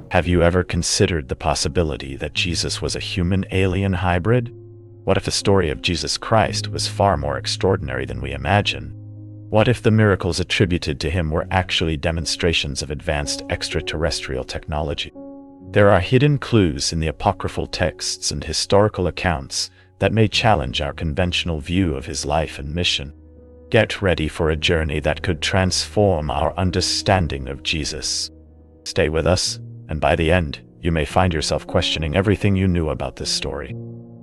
Have you ever considered the possibility that Jesus was a human-alien hybrid? What if the story of Jesus Christ was far more extraordinary than we imagine? What if the miracles attributed to him were actually demonstrations of advanced extraterrestrial technology? There are hidden clues in the apocryphal texts and historical accounts that may challenge our conventional view of his life and mission. Get ready for a journey that could transform our understanding of Jesus. Stay with us, and by the end, you may find yourself questioning everything you knew about this story.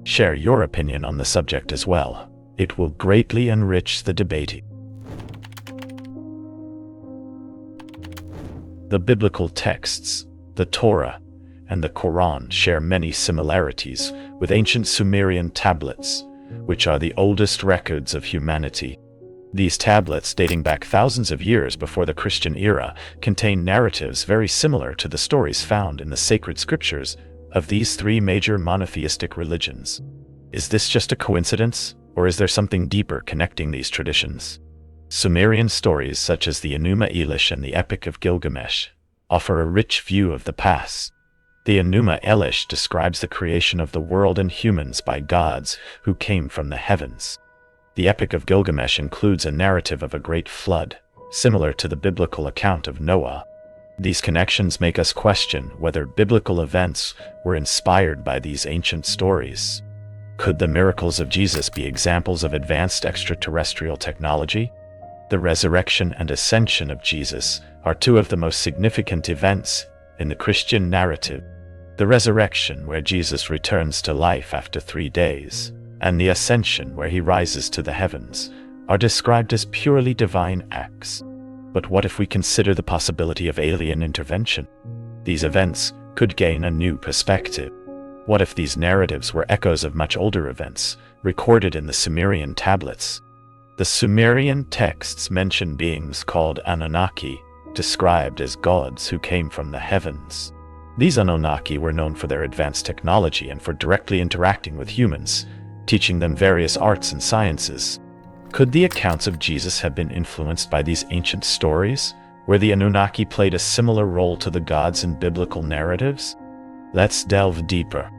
Share your opinion on the subject as well. It will greatly enrich the debate. The biblical texts, the Torah, and the Quran share many similarities with ancient Sumerian tablets, which are the oldest records of humanity. These tablets, dating back thousands of years before the Christian era, contain narratives very similar to the stories found in the sacred scriptures of these three major monotheistic religions. Is this just a coincidence, or is there something deeper connecting these traditions? Sumerian stories such as the Enuma Elish and the Epic of Gilgamesh offer a rich view of the past. The Enuma Elish describes the creation of the world and humans by gods who came from the heavens. The Epic of Gilgamesh includes a narrative of a great flood, similar to the biblical account of Noah. These connections make us question whether biblical events were inspired by these ancient stories. Could the miracles of Jesus be examples of advanced extraterrestrial technology? The resurrection and ascension of Jesus are two of the most significant events in the Christian narrative. The resurrection, where Jesus returns to life after 3 days, and the ascension, where he rises to the heavens, are described as purely divine acts. But what if we consider the possibility of alien intervention? These events could gain a new perspective. What if these narratives were echoes of much older events, recorded in the Sumerian tablets? The Sumerian texts mention beings called Anunnaki, described as gods who came from the heavens. These Anunnaki were known for their advanced technology and for directly interacting with humans, teaching them various arts and sciences. Could the accounts of Jesus have been influenced by these ancient stories, where the Anunnaki played a similar role to the gods in biblical narratives? Let's delve deeper.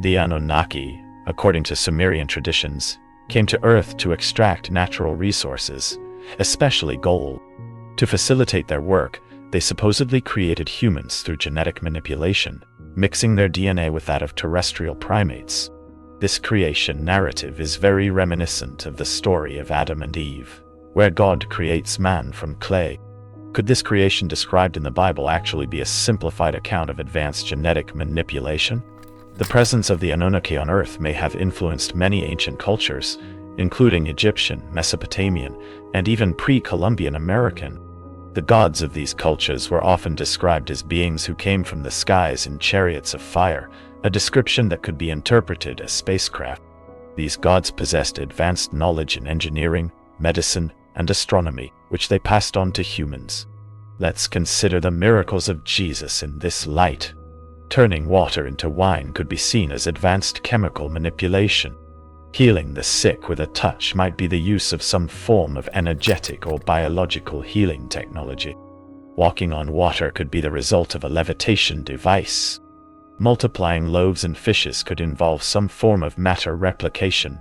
The Anunnaki, according to Sumerian traditions, came to Earth to extract natural resources, especially gold. To facilitate their work, they supposedly created humans through genetic manipulation, mixing their DNA with that of terrestrial primates. This creation narrative is very reminiscent of the story of Adam and Eve, where God creates man from clay. Could this creation described in the Bible actually be a simplified account of advanced genetic manipulation? The presence of the Anunnaki on Earth may have influenced many ancient cultures, including Egyptian, Mesopotamian, and even pre-Columbian American. The gods of these cultures were often described as beings who came from the skies in chariots of fire, a description that could be interpreted as spacecraft. These gods possessed advanced knowledge in engineering, medicine, and astronomy, which they passed on to humans. Let's consider the miracles of Jesus in this light. Turning water into wine could be seen as advanced chemical manipulation. Healing the sick with a touch might be the use of some form of energetic or biological healing technology. Walking on water could be the result of a levitation device. Multiplying loaves and fishes could involve some form of matter replication,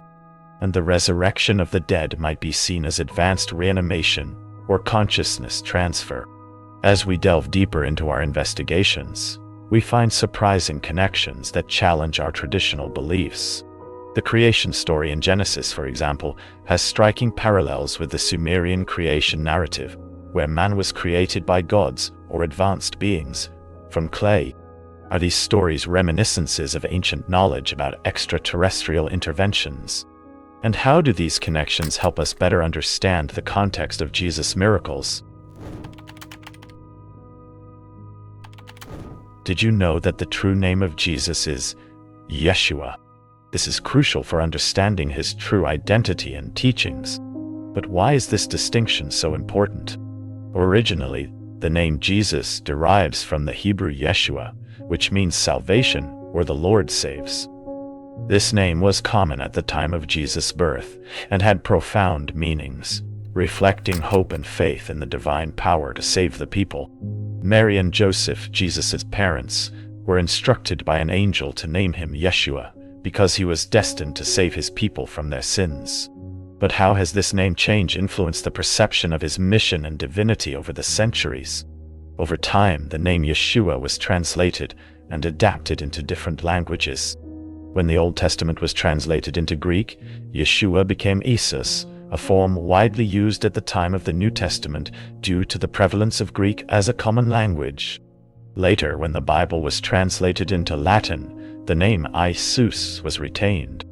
and the resurrection of the dead might be seen as advanced reanimation or consciousness transfer. As we delve deeper into our investigations, we find surprising connections that challenge our traditional beliefs. The creation story in Genesis, for example, has striking parallels with the Sumerian creation narrative, where man was created by gods or advanced beings from clay. Are these stories reminiscences of ancient knowledge about extraterrestrial interventions? And how do these connections help us better understand the context of Jesus' miracles? Did you know that the true name of Jesus is Yeshua? This is crucial for understanding his true identity and teachings. But why is this distinction so important? Originally, the name Jesus derives from the Hebrew Yeshua, which means salvation or the Lord saves. This name was common at the time of Jesus' birth and had profound meanings. reflecting hope and faith in the divine power to save the people. Mary and Joseph, Jesus' parents, were instructed by an angel to name him Yeshua, because he was destined to save his people from their sins. But how has this name change influenced the perception of his mission and divinity over the centuries? Over time, the name Yeshua was translated and adapted into different languages. When the Old Testament was translated into Greek, Yeshua became Isus, a form widely used at the time of the New Testament due to the prevalence of Greek as a common language. Later, when the Bible was translated into Latin, the name Isus was retained.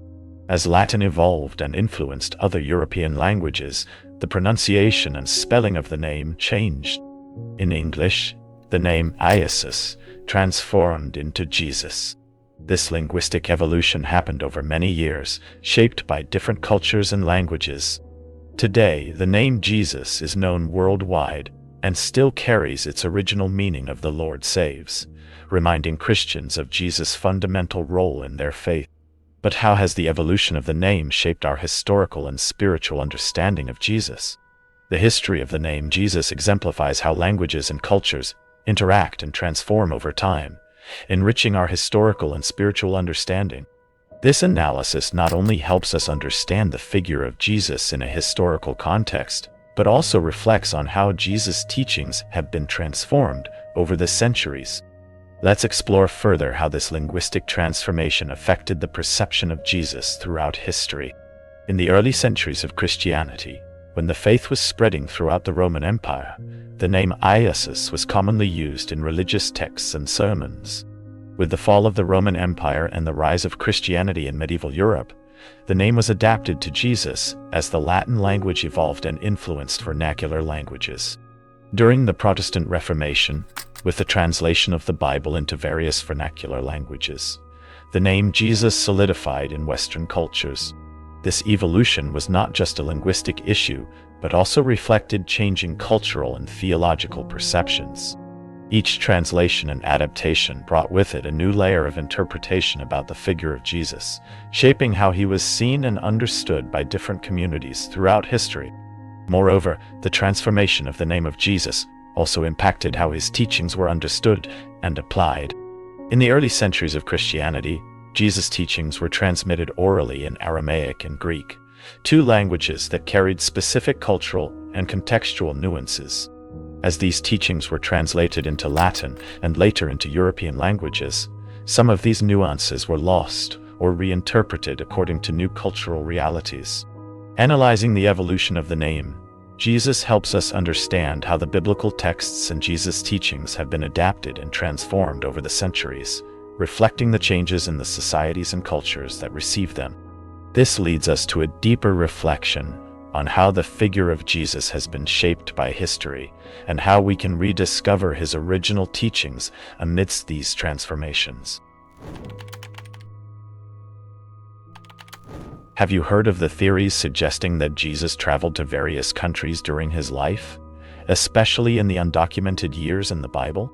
As Latin evolved and influenced other European languages, the pronunciation and spelling of the name changed. In English, the name Iesus transformed into Jesus. This linguistic evolution happened over many years, shaped by different cultures and languages. Today, the name Jesus is known worldwide and still carries its original meaning of "the Lord saves," reminding Christians of Jesus' fundamental role in their faith. But how has the evolution of the name shaped our historical and spiritual understanding of Jesus? The history of the name Jesus exemplifies how languages and cultures interact and transform over time, enriching our historical and spiritual understanding. This analysis not only helps us understand the figure of Jesus in a historical context, but also reflects on how Jesus' teachings have been transformed over the centuries. Let's explore further how this linguistic transformation affected the perception of Jesus throughout history. In the early centuries of Christianity, when the faith was spreading throughout the Roman Empire, the name Iesus was commonly used in religious texts and sermons. With the fall of the Roman Empire and the rise of Christianity in medieval Europe, the name was adapted to Jesus as the Latin language evolved and influenced vernacular languages. During the Protestant Reformation, with the translation of the Bible into various vernacular languages, the name Jesus solidified in Western cultures. This evolution was not just a linguistic issue, but also reflected changing cultural and theological perceptions. Each translation and adaptation brought with it a new layer of interpretation about the figure of Jesus, shaping how he was seen and understood by different communities throughout history. Moreover, the transformation of the name of Jesus also impacted how his teachings were understood and applied. In the early centuries of Christianity, Jesus' teachings were transmitted orally in Aramaic and Greek, two languages that carried specific cultural and contextual nuances. As these teachings were translated into Latin and later into European languages, some of these nuances were lost or reinterpreted according to new cultural realities. Analyzing the evolution of the name, Jesus helps us understand how the biblical texts and Jesus' teachings have been adapted and transformed over the centuries, reflecting the changes in the societies and cultures that receive them. This leads us to a deeper reflection on how the figure of Jesus has been shaped by history and how we can rediscover his original teachings amidst these transformations. Have you heard of the theories suggesting that Jesus traveled to various countries during his life, especially in the undocumented years in the Bible?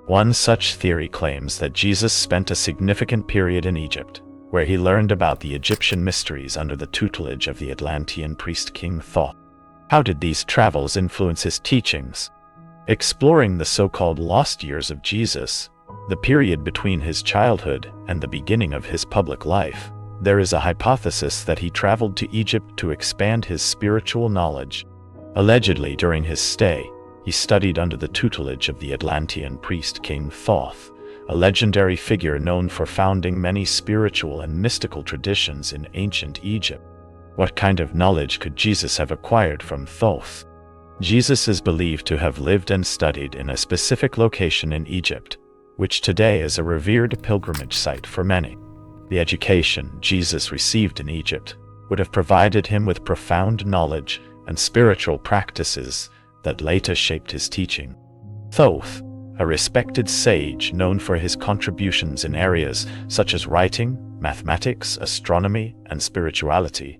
One such theory claims that Jesus spent a significant period in Egypt, where he learned about the Egyptian mysteries under the tutelage of the Atlantean priest King Thoth. How did these travels influence his teachings? Exploring the so-called lost years of Jesus, the period between his childhood and the beginning of his public life, there is a hypothesis that he traveled to Egypt to expand his spiritual knowledge. Allegedly, during his stay, he studied under the tutelage of the Atlantean priest King Thoth, a legendary figure known for founding many spiritual and mystical traditions in ancient Egypt. What kind of knowledge could Jesus have acquired from Thoth? Jesus is believed to have lived and studied in a specific location in Egypt, which today is a revered pilgrimage site for many. The education Jesus received in Egypt would have provided him with profound knowledge and spiritual practices that later shaped his teaching. Thoth, a respected sage known for his contributions in areas such as writing, mathematics, astronomy, and spirituality,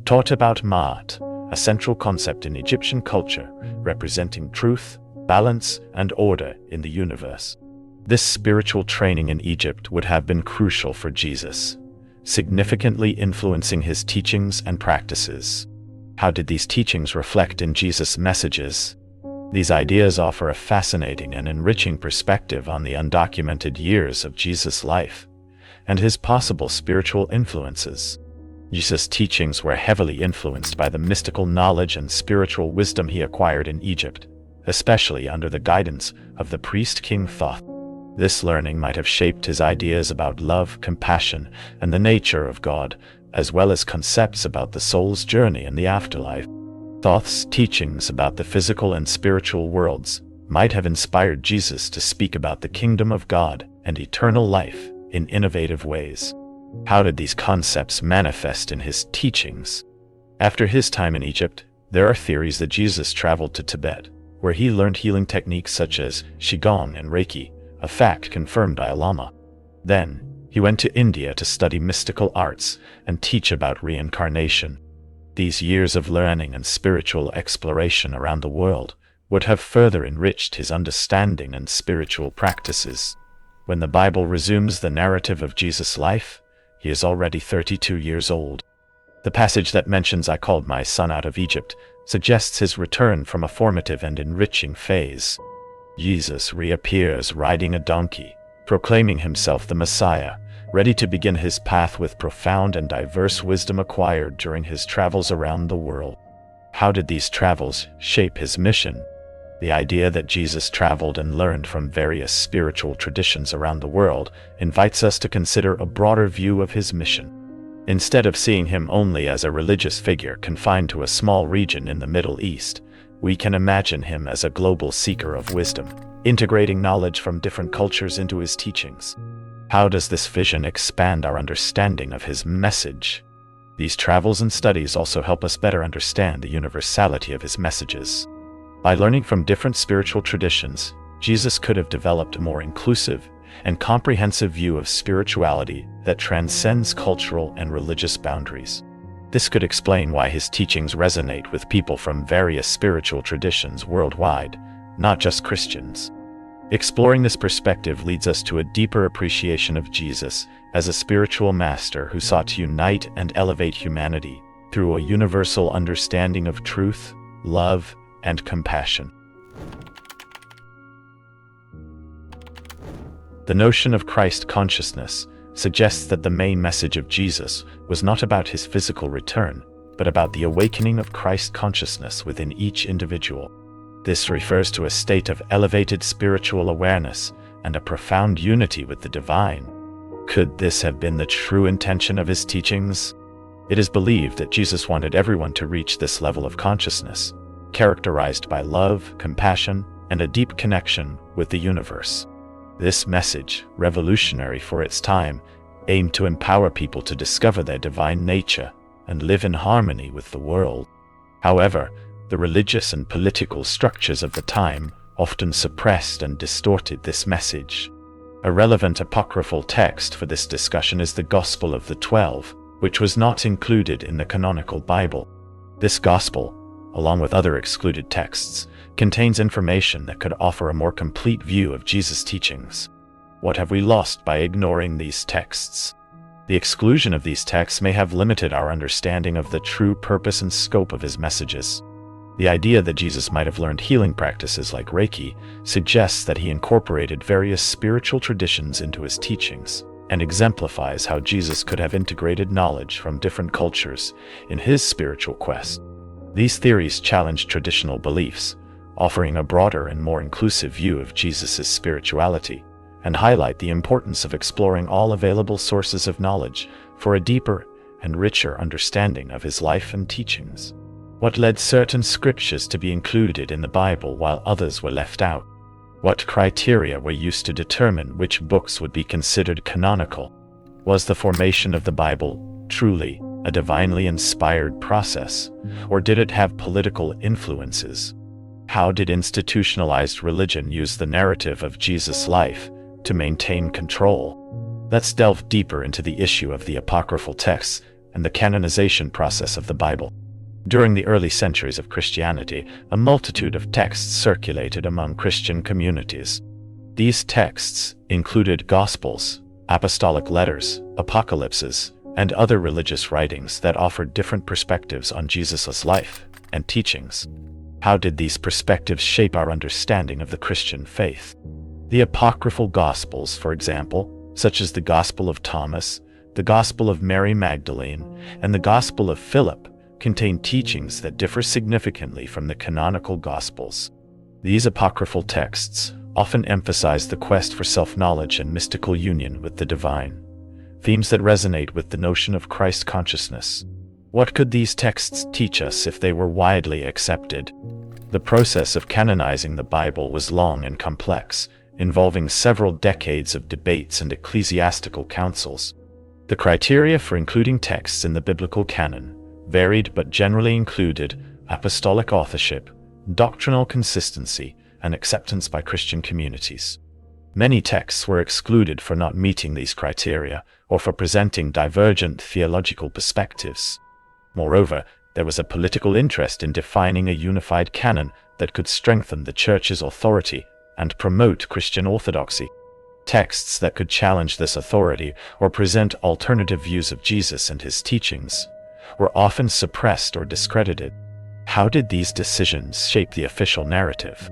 taught about Ma'at, a central concept in Egyptian culture representing truth, balance, and order in the universe. This spiritual training in Egypt would have been crucial for Jesus, significantly influencing his teachings and practices. How did these teachings reflect in Jesus' messages? These ideas offer a fascinating and enriching perspective on the undocumented years of Jesus' life and his possible spiritual influences. Jesus' teachings were heavily influenced by the mystical knowledge and spiritual wisdom he acquired in Egypt, especially under the guidance of the priest King Thoth. This learning might have shaped his ideas about love, compassion, and the nature of God, as well as concepts about the soul's journey in the afterlife. Thoth's teachings about the physical and spiritual worlds might have inspired Jesus to speak about the kingdom of God and eternal life in innovative ways. How did these concepts manifest in his teachings? After his time in Egypt, there are theories that Jesus traveled to Tibet, where he learned healing techniques such as Qigong and Reiki, a fact confirmed by a Lama. Then, he went to India to study mystical arts and teach about reincarnation. These years of learning and spiritual exploration around the world would have further enriched his understanding and spiritual practices. When the Bible resumes the narrative of Jesus' life, he is already 32 years old. The passage that mentions "I called my son out of Egypt" suggests his return from a formative and enriching phase. Jesus reappears riding a donkey, proclaiming himself the Messiah, ready to begin his path with profound and diverse wisdom acquired during his travels around the world. How did these travels shape his mission? The idea that Jesus traveled and learned from various spiritual traditions around the world invites us to consider a broader view of his mission. Instead of seeing him only as a religious figure confined to a small region in the Middle East, we can imagine him as a global seeker of wisdom, integrating knowledge from different cultures into his teachings. How does this vision expand our understanding of his message? These travels and studies also help us better understand the universality of his messages. By learning from different spiritual traditions, Jesus could have developed a more inclusive and comprehensive view of spirituality that transcends cultural and religious boundaries. This could explain why his teachings resonate with people from various spiritual traditions worldwide, not just Christians. Exploring this perspective leads us to a deeper appreciation of Jesus as a spiritual master who sought to unite and elevate humanity through a universal understanding of truth, love, and compassion. The notion of Christ consciousness suggests that the main message of Jesus was not about his physical return, but about the awakening of Christ consciousness within each individual. This refers to a state of elevated spiritual awareness and a profound unity with the divine. Could this have been the true intention of his teachings? It is believed that Jesus wanted everyone to reach this level of consciousness, characterized by love, compassion, and a deep connection with the universe. This message, revolutionary for its time, aimed to empower people to discover their divine nature and live in harmony with the world. However, the religious and political structures of the time often suppressed and distorted this message. A relevant apocryphal text for this discussion is the Gospel of the 12, which was not included in the Canonical Bible. This Gospel, along with other excluded texts, contains information that could offer a more complete view of Jesus' teachings. What have we lost by ignoring these texts? The exclusion of these texts may have limited our understanding of the true purpose and scope of his messages. The idea that Jesus might have learned healing practices like Reiki suggests that he incorporated various spiritual traditions into his teachings, and exemplifies how Jesus could have integrated knowledge from different cultures in his spiritual quest. These theories challenge traditional beliefs, offering a broader and more inclusive view of Jesus' spirituality, and highlight the importance of exploring all available sources of knowledge for a deeper and richer understanding of his life and teachings. What led certain scriptures to be included in the Bible while others were left out? What criteria were used to determine which books would be considered canonical? Was the formation of the Bible truly a divinely inspired process, or did it have political influences? How did institutionalized religion use the narrative of Jesus' life to maintain control? Let's delve deeper into the issue of the apocryphal texts and the canonization process of the Bible. During the early centuries of Christianity, a multitude of texts circulated among Christian communities. These texts included Gospels, apostolic letters, apocalypses, and other religious writings that offered different perspectives on Jesus' life and teachings. How did these perspectives shape our understanding of the Christian faith? The apocryphal Gospels, for example, such as the Gospel of Thomas, the Gospel of Mary Magdalene, and the Gospel of Philip, contain teachings that differ significantly from the canonical Gospels. These apocryphal texts often emphasize the quest for self-knowledge and mystical union with the divine, themes that resonate with the notion of Christ consciousness. What could these texts teach us if they were widely accepted? The process of canonizing the Bible was long and complex, involving several decades of debates and ecclesiastical councils. The criteria for including texts in the biblical canon varied but generally included apostolic authorship, doctrinal consistency, and acceptance by Christian communities. Many texts were excluded for not meeting these criteria or for presenting divergent theological perspectives. Moreover, there was a political interest in defining a unified canon that could strengthen the Church's authority and promote Christian orthodoxy. Texts that could challenge this authority or present alternative views of Jesus and his teachings were often suppressed or discredited. How did these decisions shape the official narrative?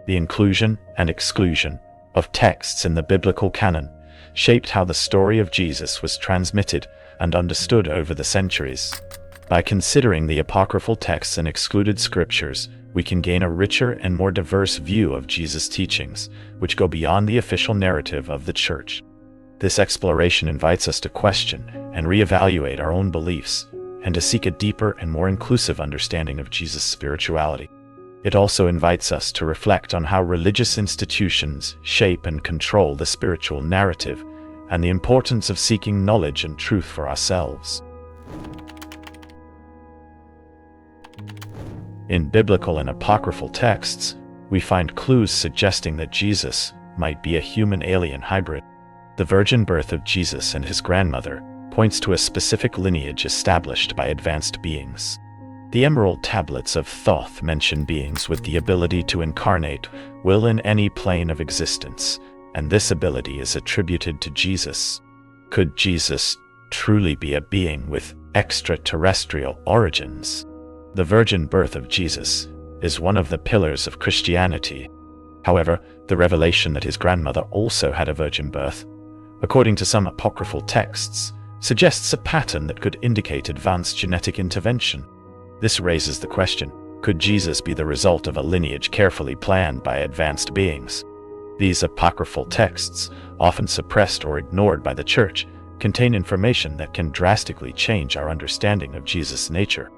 The inclusion and exclusion of texts in the biblical canon shaped how the story of Jesus was transmitted and understood over the centuries. By considering the apocryphal texts and excluded scriptures, we can gain a richer and more diverse view of Jesus' teachings, which go beyond the official narrative of the Church. This exploration invites us to question and reevaluate our own beliefs, and to seek a deeper and more inclusive understanding of Jesus' spirituality. It also invites us to reflect on how religious institutions shape and control the spiritual narrative, and the importance of seeking knowledge and truth for ourselves. In biblical and apocryphal texts, we find clues suggesting that Jesus might be a human-alien hybrid. The virgin birth of Jesus and his grandmother points to a specific lineage established by advanced beings. The Emerald Tablets of Thoth mention beings with the ability to incarnate will in any plane of existence, and this ability is attributed to Jesus. Could Jesus truly be a being with extraterrestrial origins? The virgin birth of Jesus is one of the pillars of Christianity. However, the revelation that his grandmother also had a virgin birth, according to some apocryphal texts, suggests a pattern that could indicate advanced genetic intervention. This raises the question, could Jesus be the result of a lineage carefully planned by advanced beings? These apocryphal texts, often suppressed or ignored by the Church, contain information that can drastically change our understanding of Jesus' nature.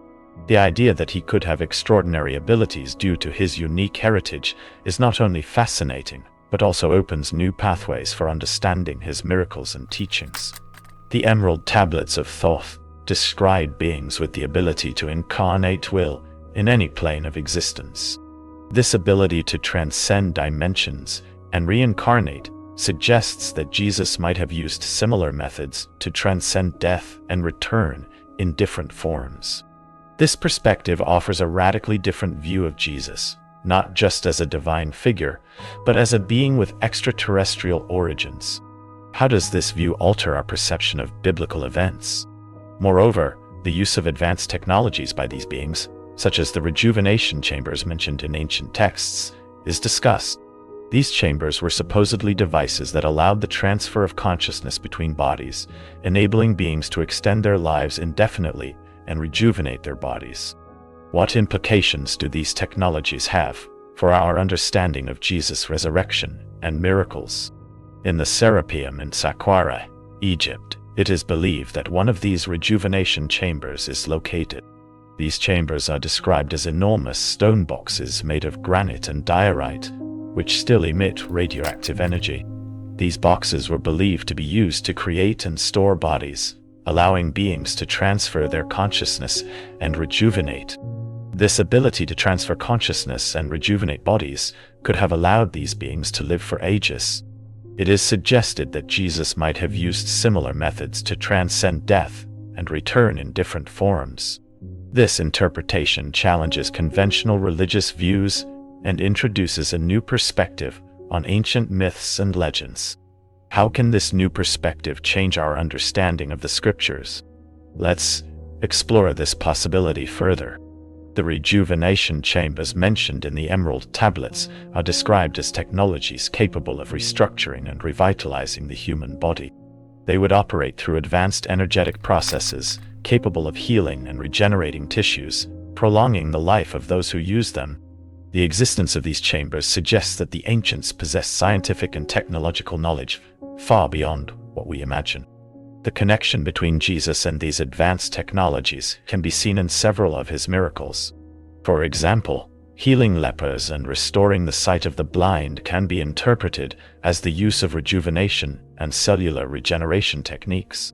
The idea that he could have extraordinary abilities due to his unique heritage is not only fascinating, but also opens new pathways for understanding his miracles and teachings. The Emerald Tablets of Thoth describe beings with the ability to incarnate will in any plane of existence. This ability to transcend dimensions and reincarnate suggests that Jesus might have used similar methods to transcend death and return in different forms. This perspective offers a radically different view of Jesus, not just as a divine figure, but as a being with extraterrestrial origins. How does this view alter our perception of biblical events? Moreover, the use of advanced technologies by these beings, such as the rejuvenation chambers mentioned in ancient texts, is discussed. These chambers were supposedly devices that allowed the transfer of consciousness between bodies, enabling beings to extend their lives indefinitely and rejuvenate their bodies. What implications do these technologies have for our understanding of Jesus' resurrection and miracles? In the Serapeum in Saqqara, Egypt, it is believed that one of these rejuvenation chambers is located. These chambers are described as enormous stone boxes made of granite and diorite, which still emit radioactive energy. These boxes were believed to be used to create and store bodies, allowing beings to transfer their consciousness and rejuvenate. This ability to transfer consciousness and rejuvenate bodies could have allowed these beings to live for ages. It is suggested that Jesus might have used similar methods to transcend death and return in different forms. This interpretation challenges conventional religious views and introduces a new perspective on ancient myths and legends. How can this new perspective change our understanding of the scriptures? Let's explore this possibility further. The rejuvenation chambers mentioned in the Emerald Tablets are described as technologies capable of restructuring and revitalizing the human body. They would operate through advanced energetic processes, capable of healing and regenerating tissues, prolonging the life of those who use them. The existence of these chambers suggests that the ancients possessed scientific and technological knowledge far beyond what we imagine. The connection between Jesus and these advanced technologies can be seen in several of his miracles. For example, healing lepers and restoring the sight of the blind can be interpreted as the use of rejuvenation and cellular regeneration techniques.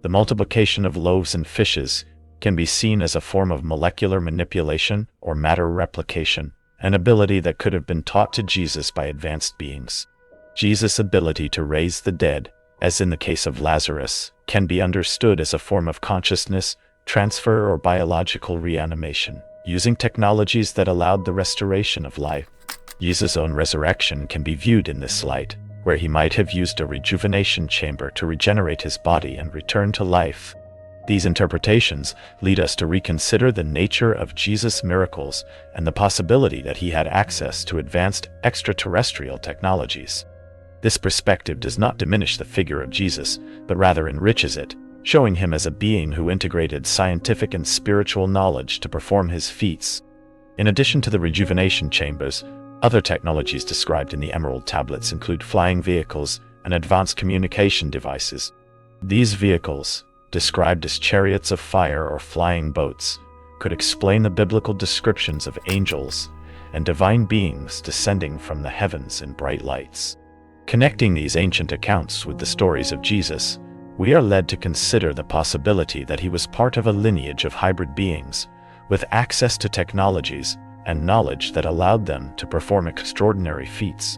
The multiplication of loaves and fishes can be seen as a form of molecular manipulation or matter replication, an ability that could have been taught to Jesus by advanced beings. Jesus' ability to raise the dead, as in the case of Lazarus, can be understood as a form of consciousness transfer or biological reanimation, using technologies that allowed the restoration of life. Jesus' own resurrection can be viewed in this light, where he might have used a rejuvenation chamber to regenerate his body and return to life. These interpretations lead us to reconsider the nature of Jesus' miracles and the possibility that he had access to advanced extraterrestrial technologies. This perspective does not diminish the figure of Jesus, but rather enriches it, showing him as a being who integrated scientific and spiritual knowledge to perform his feats. In addition to the rejuvenation chambers, other technologies described in the Emerald Tablets include flying vehicles and advanced communication devices. These vehicles, described as chariots of fire or flying boats, could explain the biblical descriptions of angels and divine beings descending from the heavens in bright lights. Connecting these ancient accounts with the stories of Jesus, we are led to consider the possibility that he was part of a lineage of hybrid beings, with access to technologies and knowledge that allowed them to perform extraordinary feats.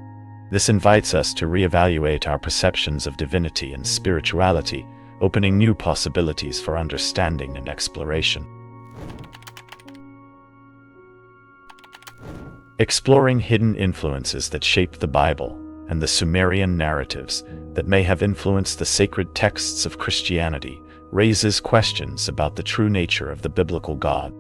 This invites us to reevaluate our perceptions of divinity and spirituality, opening new possibilities for understanding and exploration. Exploring hidden influences that shape the Bible and the Sumerian narratives that may have influenced the sacred texts of Christianity raises questions about the true nature of the biblical God.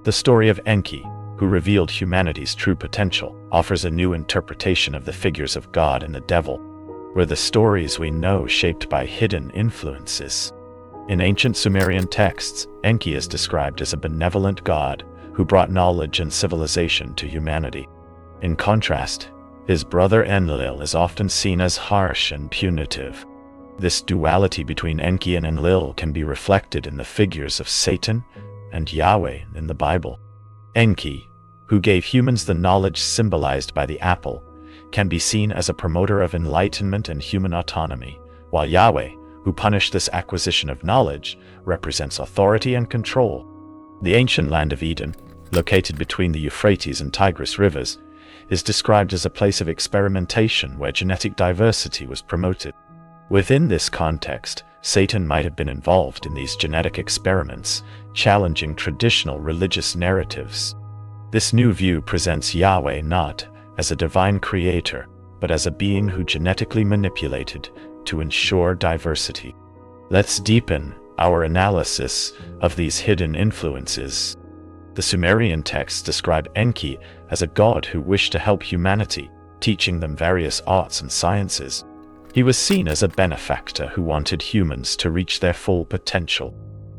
The story of Enki, who revealed humanity's true potential, offers a new interpretation of the figures of God and the devil. Were the stories we know shaped by hidden influences? In ancient Sumerian texts, Enki is described as a benevolent god who brought knowledge and civilization to humanity. In contrast, his brother Enlil is often seen as harsh and punitive. This duality between Enki and Enlil can be reflected in the figures of Satan and Yahweh in the Bible. Enki, who gave humans the knowledge symbolized by the apple, can be seen as a promoter of enlightenment and human autonomy, while Yahweh, who punished this acquisition of knowledge, represents authority and control. The ancient land of Eden, located between the Euphrates and Tigris rivers, is described as a place of experimentation where genetic diversity was promoted. Within this context, Satan might have been involved in these genetic experiments, challenging traditional religious narratives. This new view presents Yahweh not as a divine creator, but as a being who genetically manipulated to ensure diversity. Let's deepen our analysis of these hidden influences. The Sumerian texts describe Enki as a god who wished to help humanity, teaching them various arts and sciences. He was seen as a benefactor who wanted humans to reach their full potential.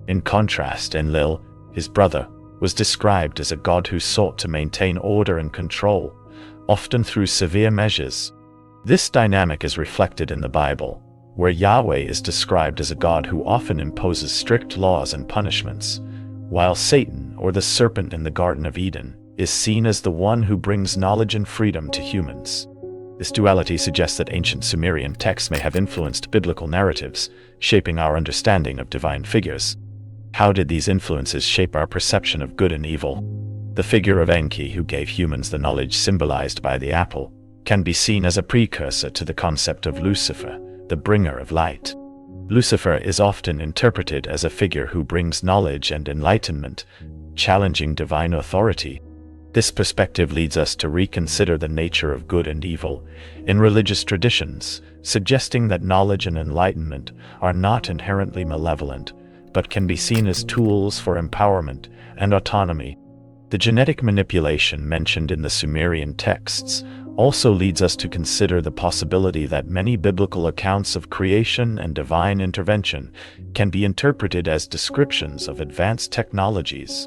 In contrast, Enlil, his brother, was described as a god who sought to maintain order and control, often through severe measures. This dynamic is reflected in the Bible, where Yahweh is described as a god who often imposes strict laws and punishments, while Satan, or the serpent in the Garden of Eden, is seen as the one who brings knowledge and freedom to humans. This duality suggests that ancient Sumerian texts may have influenced biblical narratives, shaping our understanding of divine figures. How did these influences shape our perception of good and evil? The figure of Enki, who gave humans the knowledge symbolized by the apple, can be seen as a precursor to the concept of Lucifer, the bringer of light. Lucifer is often interpreted as a figure who brings knowledge and enlightenment, challenging divine authority. This perspective leads us to reconsider the nature of good and evil in religious traditions, suggesting that knowledge and enlightenment are not inherently malevolent, but can be seen as tools for empowerment and autonomy. The genetic manipulation mentioned in the Sumerian texts also leads us to consider the possibility that many biblical accounts of creation and divine intervention can be interpreted as descriptions of advanced technologies.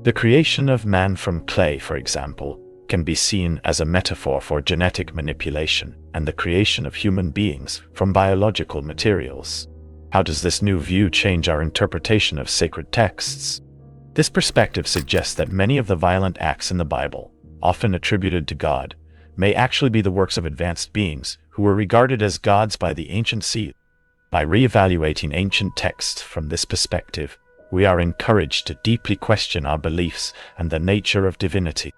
The creation of man from clay, for example, can be seen as a metaphor for genetic manipulation and the creation of human beings from biological materials. How does this new view change our interpretation of sacred texts? This perspective suggests that many of the violent acts in the Bible, often attributed to God, may actually be the works of advanced beings who were regarded as gods by the ancient sea. By reevaluating ancient texts from this perspective, we are encouraged to deeply question our beliefs and the nature of divinity.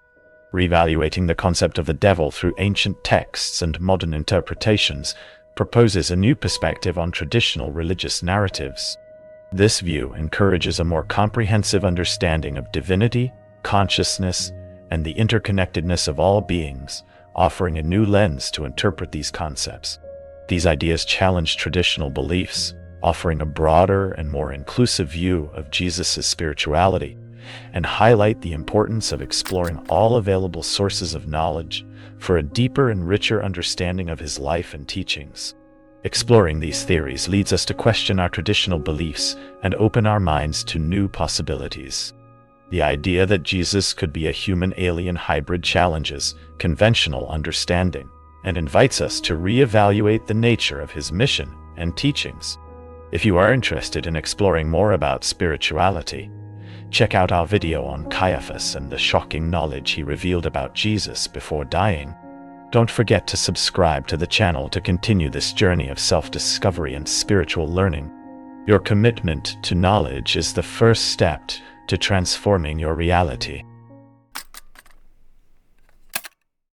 Reevaluating the concept of the devil through ancient texts and modern interpretations proposes a new perspective on traditional religious narratives. This view encourages a more comprehensive understanding of divinity, consciousness, and the interconnectedness of all beings, offering a new lens to interpret these concepts. These ideas challenge traditional beliefs, offering a broader and more inclusive view of Jesus' spirituality, and highlight the importance of exploring all available sources of knowledge for a deeper and richer understanding of his life and teachings. Exploring these theories leads us to question our traditional beliefs and open our minds to new possibilities. The idea that Jesus could be a human-alien hybrid challenges conventional understanding and invites us to reevaluate the nature of his mission and teachings. If you are interested in exploring more about spirituality, check out our video on Caiaphas and the shocking knowledge he revealed about Jesus before dying. Don't forget to subscribe to the channel to continue this journey of self-discovery and spiritual learning. Your commitment to knowledge is the first step to transforming your reality.